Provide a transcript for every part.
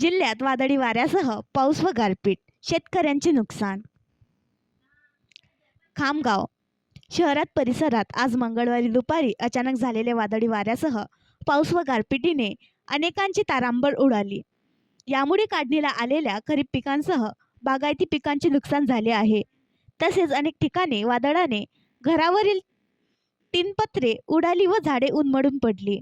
जिल्ह्यात वादळी वाऱ्यासह पाऊस व गारपीट, शेतकऱ्यांचे नुकसान. खामगाव शहरात परिसरात आज मंगळवारी दुपारी अचानक झालेल्या वादळी वाऱ्यासह पाऊस व गारपिटीने अनेकांची तारांबळ उडाली. यामुळे काढणीला आलेल्या खरीप पिकांसह बागायती पिकांचे नुकसान झाले आहे. तसेच अनेक ठिकाणी वादळाने घरावरील टीनपत्रे उडाली व झाडे उन्मळून पडली.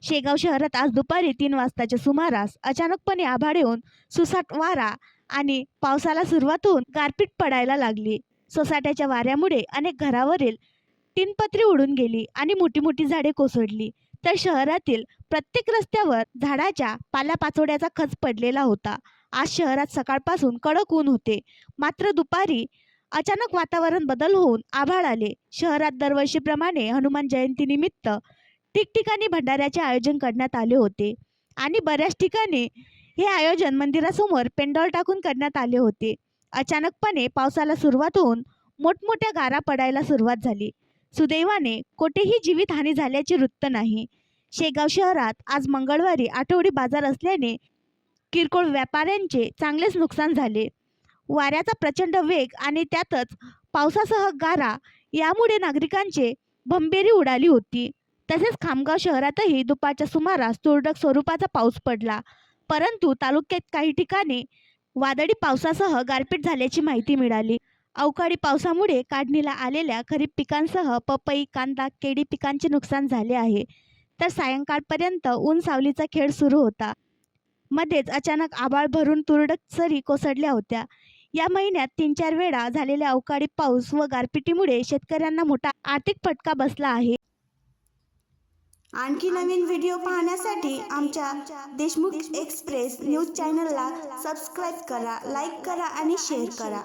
शेगाव शहरात आज दुपारी 3 वाजताच्या सुमारास अचानकपणे आभाळ येऊन सुसाट वारा आणि पावसाला सुरुवात होऊन गारपीट पडायला लागली. सोसाट्याच्या वाऱ्यामुळे अनेक घरावरील टीनपत्रे उडून गेली आणि मोठी मोठी झाडे कोसळली. तर शहरातील प्रत्येक रस्त्यावर झाडाच्या पाल्यापाचोळ्याचा खच पडलेला होता. आज शहरात सकाळपासून कडक ऊन होते, मात्र दुपारी अचानक वातावरण बदल होऊन आभाळ आले. शहरात दरवर्षीप्रमाणे हनुमान जयंतीनिमित्त ठिकठिकाणी भंडाऱ्याचे आयोजन करण्यात आले होते आणि बऱ्याच ठिकाणी हे आयोजन मंदिरासमोर पेंडॉल टाकून करण्यात आले होते. अचानकपणे पावसाला सुरुवात होऊन मोठमोठ्या गारा पडायला सुरुवात झाली. सुदैवाने कोठेही जीवितहानी झाल्याचे वृत्त नाही. शेगाव शहरात आज मंगळवारी आठवडी बाजार असल्याने किरकोळ व्यापाऱ्यांचे चांगलेच नुकसान झाले. वाऱ्याचा प्रचंड वेग आणि त्यातच पावसासह गारा यामुळे नागरिकांचे भंबेरी उडाली होती. तसेच खामगाव शहरातही दुपारच्या सुमारास तुरळक स्वरूपाचा पाऊस पडला, परंतु तालुक्यात काही ठिकाणी वादळी पावसासह गारपीट झाल्याची माहिती मिळाली. अवकाळी पावसामुळे काढणीला आलेल्या खरीप पिकांसह पपई, कांदा, केळी पिकांचे नुकसान झाले आहे. तर सायंकाळपर्यंत ऊन सावलीचा खेळ सुरू होता. मध्येच अचानक आभाळ भरून तुरळक सरी कोसळल्या होत्या. या महिन्यात 3-4 वेळा झालेल्या अवकाळी पाऊस व गारपिटीमुळे शेतकऱ्यांना मोठा आर्थिक फटका बसला आहे. आणखी नवीन व्हिडिओ पाहण्यासाठी आमच्या देशमुख एक्सप्रेस न्यूज चॅनलला सबस्क्राईब करा, लाईक करा आणि शेअर करा.